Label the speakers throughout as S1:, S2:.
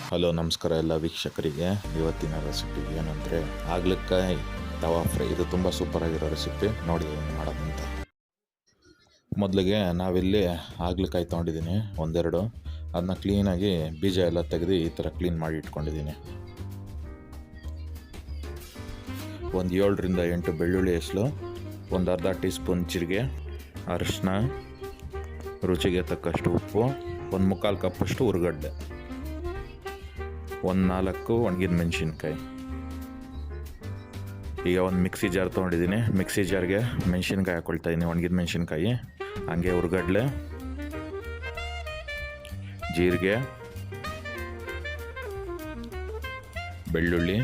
S1: Hello ನಮಸ್ಕಾರ ಎಲ್ಲ ವೀಕ್ಷಕರಿಗೆ. ಇವತ್ತಿನ ರೆಸಿಪಿ ಏನಂದರೆ ಹಾಗಲಕಾಯಿ ತವಾ ಫ್ರೈ. ಇದು ತುಂಬ ಸೂಪರಾಗಿರೋ ರೆಸಿಪಿ. ನೋಡಿ ಏನು ಮಾಡೋದಂತ. ಮೊದಲಿಗೆ ನಾವಿಲ್ಲಿ ಹಾಗಲಕಾಯಿ ತೊಗೊಂಡಿದ್ದೀನಿ ಒಂದೆರಡು. ಅದನ್ನ ಕ್ಲೀನಾಗಿ ಬೀಜ ಎಲ್ಲ ತೆಗೆದು ಈ ಥರ ಕ್ಲೀನ್ ಮಾಡಿ ಇಟ್ಕೊಂಡಿದ್ದೀನಿ. ಒಂದು 7ರಿಂದ 8 ಬೆಳ್ಳುಳ್ಳಿ ಹೆಸಳು, ಒಂದು ಅರ್ಧ ಟೀ ಸ್ಪೂನ್ ಜೀರಿಗೆ, ಅರಿಶಿನ, ರುಚಿಗೆ ತಕ್ಕಷ್ಟು ಉಪ್ಪು, ಒಂದು 3/4 ಕಪ್ಪಷ್ಟು ಉರ್ಗಡ್ಡೆ, ಒಂದು 4 ಒಣಗಿದ ಮೆಣಸಿನ್ಕಾಯಿ. ಈಗ ಒಂದು ಮಿಕ್ಸಿ ಜಾರ್ ತೊಗೊಂಡಿದ್ದೀನಿ. ಮಿಕ್ಸಿ ಜಾರ್ಗೆ ಮೆಣಸಿನ್ಕಾಯಿ ಹಾಕ್ಕೊಳ್ತಾ ಇದ್ದೀನಿ, ಒಣಗಿದ ಮೆಣಸಿನ್ಕಾಯಿ, ಹಾಗೆ ಉರ್ಗಡ್ಲೆ, ಜೀರಿಗೆ, ಬೆಳ್ಳುಳ್ಳಿ,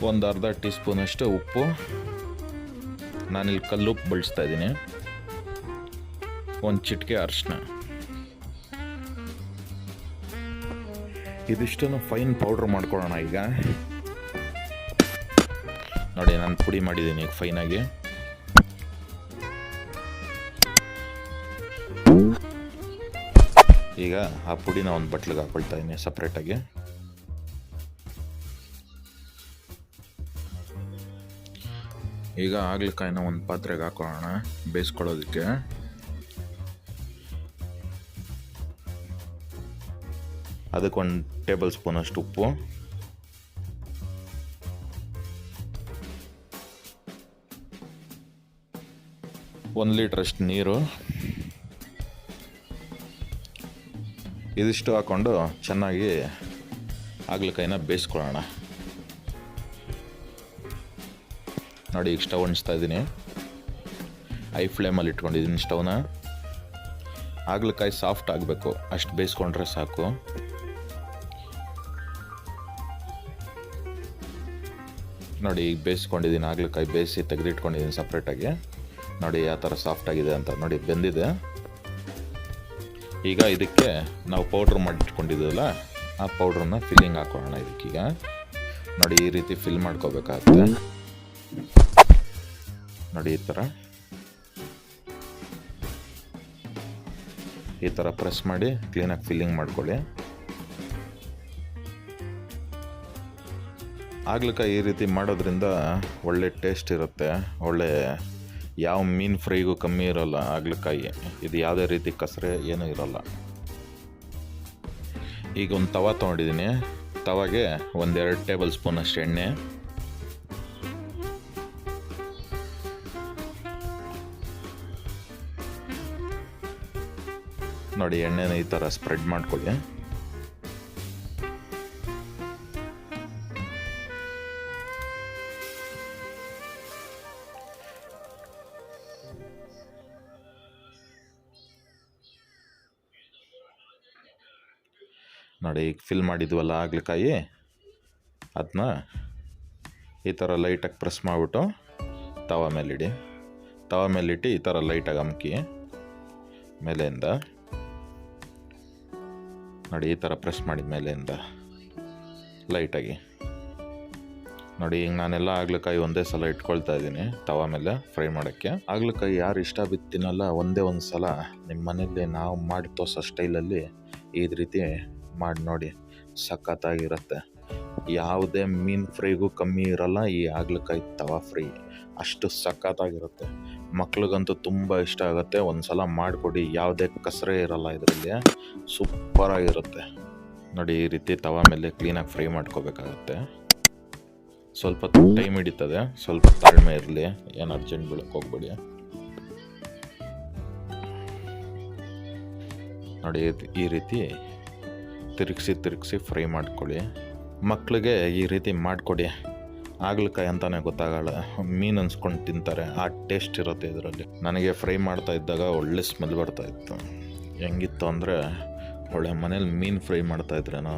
S1: ಒಂದು ಅರ್ಧ ಟೀ ಸ್ಪೂನಷ್ಟು ಉಪ್ಪು. ನಾನಿಲ್ಲಿ ಕಲ್ಲುಪ್ಪು ಬಳಸ್ತಾ ಇದ್ದೀನಿ. ಒಂದು ಚಿಟಿಕೆ ಅರಿಶಿನ. ಇದಿಷ್ಟನ್ನು ಫೈನ್ ಪೌಡ್ರ್ ಮಾಡ್ಕೊಳ್ಳೋಣ. ಈಗ ನೋಡಿ ನಾನು ಪುಡಿ ಮಾಡಿದ್ದೀನಿ ಈಗ ಫೈನಾಗಿ. ಈಗ ಆ ಪುಡಿನ ಒಂದು ಬಟ್ಲಿಗೆ ಹಾಕೊಳ್ತಾ ಇದ್ದೀನಿ ಸಪ್ರೇಟಾಗಿ. ಈಗ ಹಾಗಲಕಾಯಿನ ಒಂದು ಪಾತ್ರೆಗೆ ಹಾಕೊಳ್ಳೋಣ ಬೇಯಿಸ್ಕೊಳ್ಳೋದಕ್ಕೆ. ಅದಕ್ಕೆ 1 ಟೇಬಲ್ ಸ್ಪೂನ್ ಅಷ್ಟು ಉಪ್ಪು, ಒಂದು ಲೀಟ್ರಷ್ಟು ನೀರು, ಇದಿಷ್ಟು ಹಾಕ್ಕೊಂಡು ಚೆನ್ನಾಗಿ ಹಾಗಲಕಾಯಿನ ಬೇಯಿಸ್ಕೊಳ್ಳೋಣ. ನೋಡಿ ಈಗ ಸ್ಟವ್ ಅಂಟಿಸ್ತಾ ಇದ್ದೀನಿ. ಹೈ ಫ್ಲೇಮಲ್ಲಿ ಇಟ್ಕೊಂಡಿದ್ದೀನಿ ಸ್ಟವ್ನ. ಹಾಗಲಕಾಯಿ ಸಾಫ್ಟ್ ಆಗಬೇಕು, ಅಷ್ಟು ಬೇಯಿಸ್ಕೊಂಡ್ರೆ ಸಾಕು. ನೋಡಿ ಈಗ ಬೇಯಿಸ್ಕೊಂಡಿದ್ದೀನಿ, ಹಾಗಲಕಾಯಿ ಬೇಯಿಸಿ ತೆಗೆದಿಟ್ಕೊಂಡಿದ್ದೀನಿ ಸಪ್ರೇಟಾಗಿ. ನೋಡಿ ಯಾವ ಥರ ಸಾಫ್ಟ್ ಆಗಿದೆ ಅಂತ. ನೋಡಿ ಬೆಂದಿದೆ. ಈಗ ಇದಕ್ಕೆ ನಾವು ಪೌಡ್ರ್ ಮಾಡಿಟ್ಕೊಂಡಿದ್ದೀವಲ್ಲ, ಆ ಪೌಡ್ರನ್ನ ಫಿಲ್ಲಿಂಗ್ ಹಾಕೋಣ ಇದಕ್ಕೀಗ. ನೋಡಿ ಈ ರೀತಿ ಫಿಲ್ ಮಾಡ್ಕೋಬೇಕಾಗುತ್ತೆ. ನೋಡಿ ಈ ಥರ ಪ್ರೆಸ್ ಮಾಡಿ ಕ್ಲೀನಾಗಿ ಫಿಲ್ಲಿಂಗ್ ಮಾಡ್ಕೊಳ್ಳಿ. ಹಾಗಲಕಾಯಿ ಈ ರೀತಿ ಮಾಡೋದ್ರಿಂದ ಒಳ್ಳೆ ಟೇಸ್ಟ್ ಇರುತ್ತೆ. ಒಳ್ಳೆ ಯಾವ ಮೀನು ಫ್ರೈಗೂ ಕಮ್ಮಿ ಇರೋಲ್ಲ ಹಾಗಲಕಾಯಿ. ಇದು ಯಾವುದೇ ರೀತಿ ಕಸರೆ ಏನೂ ಇರೋಲ್ಲ. ಈಗ ಒಂದು ತವಾ ತೊಗೊಂಡಿದ್ದೀನಿ. ತವಾಗೆ 1-2 ಟೇಬಲ್ ಸ್ಪೂನ್ ಅಷ್ಟು ಎಣ್ಣೆ, ನೋಡಿ ಎಣ್ಣೆನ ಈ ಥರ ಸ್ಪ್ರೆಡ್ ಮಾಡ್ಕೊಳ್ಳಿ. ನೋಡಿ ಈಗ ಫಿಲ್ ಮಾಡಿದ್ವಲ್ಲ ಹಾಗಲಕಾಯಿ, ಅದನ್ನ ಈ ಥರ ಲೈಟಾಗಿ ಪ್ರೆಸ್ ಮಾಡಿಬಿಟ್ಟು ತವಾ ಮೇಲಿಡಿ. ತವಾ ಮೇಲಿಟ್ಟು ಈ ಥರ ಲೈಟಾಗಿ ಅಮ್ಕಿ ಮೇಲೆಯಿಂದ. ನೋಡಿ ಈ ಥರ ಪ್ರೆಸ್ ಮಾಡಿ ಮೇಲೆಯಿಂದ ಲೈಟಾಗಿ. ನೋಡಿ ಈಗ ನಾನೆಲ್ಲ ಹಾಗಲಕಾಯಿ ಒಂದೇ ಸಲ ಇಟ್ಕೊಳ್ತಾ ಇದ್ದೀನಿ ತವಾ ಮೇಲೆ ಫ್ರೈ ಮಾಡೋಕ್ಕೆ. ಹಾಗಲಕಾಯಿ ಯಾರು ಇಷ್ಟ ಬಿದ್ದು ತಿನ್ನಲ್ಲ, ಒಂದೇ ಒಂದು ಸಲ ನಿಮ್ಮ ಮನೇಲಿ ನಾವು ಮಾಡಿ ತೋರ್ಸೋ ಸ್ಟೈಲಲ್ಲಿ ಈ ರೀತಿ ಮಾಡಿ ನೋಡಿ, ಸಖತ್ತಾಗಿರುತ್ತೆ. ಯಾವುದೇ ಮೀನು ಫ್ರೈಗೂ ಕಮ್ಮಿ ಇರೋಲ್ಲ ಈ ಹಾಗಲಕಾಯಿ ತವಾ ಫ್ರೈ. ಅಷ್ಟು ಸಖತ್ತಾಗಿರುತ್ತೆ. ಮಕ್ಳಿಗಂತೂ ತುಂಬ ಇಷ್ಟ ಆಗುತ್ತೆ. ಒಂದು ಸಲ ಮಾಡಿಕೊಡಿ, ಯಾವುದೇ ಕಸರೆ ಇರೋಲ್ಲ ಇದರಲ್ಲಿ, ಸೂಪರಾಗಿರುತ್ತೆ. ನೋಡಿ ಈ ರೀತಿ ತವಾ ಮೇಲೆ ಕ್ಲೀನಾಗಿ ಫ್ರೈ ಮಾಡ್ಕೋಬೇಕಾಗತ್ತೆ. ಸ್ವಲ್ಪ ಟೈಮ್ ಹಿಡಿತದೆ, ಸ್ವಲ್ಪ ತಾಳ್ಮೆ ಇರಲಿ, ಏನು ಅರ್ಜೆಂಟ್ ಬೀಳಕ್ಕೆ ಹೋಗ್ಬೇಡಿ. ನೋಡಿ ಈ ರೀತಿ ತಿರುಗಿಸಿ ಫ್ರೈ ಮಾಡ್ಕೊಳ್ಳಿ. ಮಕ್ಕಳಿಗೆ ಈ ರೀತಿ ಮಾಡಿಕೊಡಿ. ಹಾಗಲಕಾಯಿ ಅಂತಲೇ ಗೊತ್ತಾಗಲ್ಲ, ಮೀನು ಅನ್ಸ್ಕೊಂಡು ತಿಂತಾರೆ. ಆ ಟೇಸ್ಟ್ ಇರುತ್ತೆ ಇದರಲ್ಲಿ. ನನಗೆ ಫ್ರೈ ಮಾಡ್ತಾ ಇದ್ದಾಗ ಒಳ್ಳೆ ಸ್ಮೆಲ್ ಬರ್ತಾಯಿತ್ತು. ಹೆಂಗಿತ್ತು ಅಂದರೆ ಒಳ್ಳೆ ಮನೇಲಿ ಮೀನು ಫ್ರೈ ಮಾಡ್ತಾಯಿದ್ರೇನೋ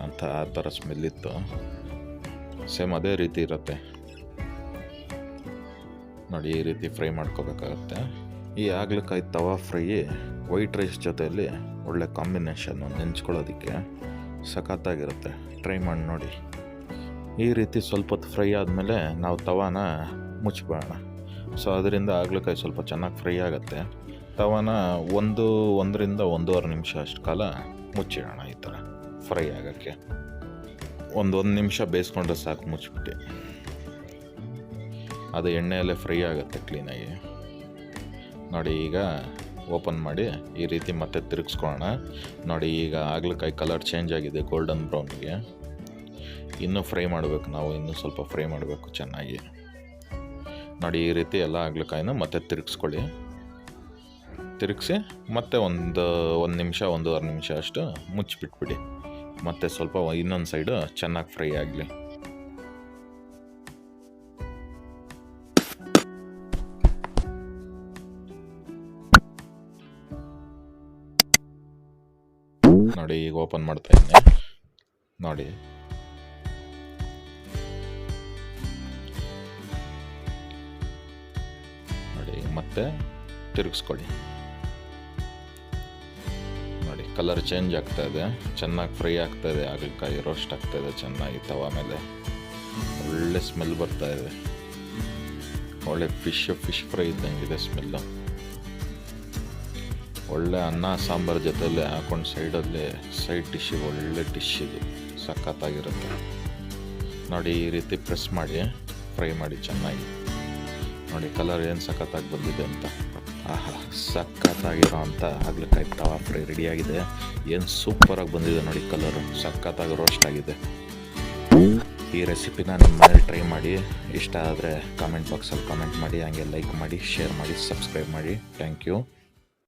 S1: ಅಂತ ಆ ಥರ ಸ್ಮೆಲ್ಲಿತ್ತು. ಸೇಮ್ ಅದೇ ರೀತಿ ಇರುತ್ತೆ. ನೋಡಿ ಈ ರೀತಿ ಫ್ರೈ ಮಾಡ್ಕೋಬೇಕಾಗತ್ತೆ. ಈ ಹಾಗಲಕಾಯಿ ತವಾ ಫ್ರೈ ವೈಟ್ ರೈಸ್ ಜೊತೆಯಲ್ಲಿ ಒಳ್ಳೆ ಕಾಂಬಿನೇಷನ್ನು, ನೆಂಚ್ಕೊಳ್ಳೋದಕ್ಕೆ ಸಖತ್ತಾಗಿರುತ್ತೆ. ಟ್ರೈ ಮಾಡಿ ನೋಡಿ. ಈ ರೀತಿ ಸ್ವಲ್ಪ ಹೊತ್ತು ಫ್ರೈ ಆದಮೇಲೆ ನಾವು ತವಾನ ಮುಚ್ಚಿಬಿಡೋಣ. ಸೊ ಅದರಿಂದ ಹಾಗಲಕಾಯಿ ಸ್ವಲ್ಪ ಚೆನ್ನಾಗಿ ಫ್ರೈ ಆಗುತ್ತೆ. ತವನ 1 to 1.5 ನಿಮಿಷ ಅಷ್ಟು ಕಾಲ ಮುಚ್ಚಿಡೋಣ. ಈ ಥರ ಫ್ರೈ ಆಗೋಕ್ಕೆ 1 ನಿಮಿಷ ಬೇಯಿಸ್ಕೊಂಡ್ರೆ ಸಾಕು ಮುಚ್ಚಿಬಿಟ್ಟು. ಅದು ಎಣ್ಣೆಯಲ್ಲೇ ಫ್ರೈ ಆಗುತ್ತೆ ಕ್ಲೀನಾಗಿ. ನೋಡಿ ಈಗ ಓಪನ್ ಮಾಡಿ ಈ ರೀತಿ ಮತ್ತೆ ತಿರುಗಿಸ್ಕೊಳ್ಳೋಣ. ನೋಡಿ ಈಗ ಹಾಗಲಕಾಯಿ ಕಲರ್ ಚೇಂಜ್ ಆಗಿದೆ ಗೋಲ್ಡನ್ ಬ್ರೌನ್ಗೆ. ಇನ್ನೂ ಫ್ರೈ ಮಾಡಬೇಕು, ನಾವು ಇನ್ನೂ ಸ್ವಲ್ಪ ಫ್ರೈ ಮಾಡಬೇಕು ಚೆನ್ನಾಗಿ. ನೋಡಿ ಈ ರೀತಿ ಎಲ್ಲ ಹಾಗಲಕಾಯಿನ ಮತ್ತೆ ತಿರುಗಿಸ್ಕೊಳ್ಳಿ. ತಿರುಗಿಸಿ ಮತ್ತೆ ಒಂದು ನಿಮಿಷ 1.5 ನಿಮಿಷ ಅಷ್ಟು ಮುಚ್ಚಿಬಿಟ್ಬಿಡಿ. ಮತ್ತೆ ಸ್ವಲ್ಪ ಇನ್ನೊಂದು ಸೈಡು ಚೆನ್ನಾಗಿ ಫ್ರೈ ಆಗಲಿ. ನೋಡಿ ಈಗ ಓಪನ್ ಮಾಡ್ತಾ ಇದ್ದೀನಿ. ನೋಡಿ ಮತ್ತೆ ತಿರುಗಿಸ್ಕೊಳ್ಳಿ. ನೋಡಿ ಕಲರ್ ಚೇಂಜ್ ಆಗ್ತಾ ಇದೆ, ಚೆನ್ನಾಗಿ ಫ್ರೈ ಆಗ್ತಾ ಇದೆ, ಹಾಗಲಕಾಯಿ ರೋಸ್ಟ್ ಆಗ್ತಾ ಇದೆ ಚೆನ್ನಾಗಿ ತವ ಮೇಲೆ. ಒಳ್ಳೆ ಸ್ಮೆಲ್ ಬರ್ತಾ ಇದೆ, ಒಳ್ಳೆ ಫಿಶ್ ಫ್ರೈ ಇದ್ದಂಗಿದೆ ಸ್ಮೆಲ್ಲು. ಒಳ್ಳೆ ಅನ್ನ ಸಾಂಬಾರು ಜೊತೆಯಲ್ಲೇ ಹಾಕೊಂಡು ಸೈಡ್ ಡಿಶ್ಶಿಗೆ ಒಳ್ಳೆ ಡಿಶ್ ಇದು, ಸಖತ್ತಾಗಿರುತ್ತೆ. ನೋಡಿ ಈ ರೀತಿ ಪ್ರೆಸ್ ಮಾಡಿ ಫ್ರೈ ಮಾಡಿ ಚೆನ್ನಾಗಿ. ನೋಡಿ ಕಲರ್ ಏನು ಸಖತ್ತಾಗಿ ಬಂದಿದೆ ಅಂತ. ಆಹಾ, ಸಖತ್ತಾಗಿರೋ ಅಂಥ ಹಾಗಲಕಾಯಿ ತವಾ ಫ್ರೈ ರೆಡಿಯಾಗಿದೆ. ಏನು ಸೂಪರಾಗಿ ಬಂದಿದೆ ನೋಡಿ, ಕಲರು ಸಖತ್ತಾಗಿ ರೋಸ್ಟ್ ಆಗಿದೆ. ಈ ರೆಸಿಪಿನ ನಿಮ್ಮ ಮನೇಲಿ ಟ್ರೈ ಮಾಡಿ. ಇಷ್ಟ ಆದರೆ ಕಾಮೆಂಟ್ ಬಾಕ್ಸಲ್ಲಿ ಕಾಮೆಂಟ್ ಮಾಡಿ, ಹಾಗೆ ಲೈಕ್ ಮಾಡಿ, ಶೇರ್ ಮಾಡಿ, ಸಬ್ಸ್ಕ್ರೈಬ್ ಮಾಡಿ. Thank you.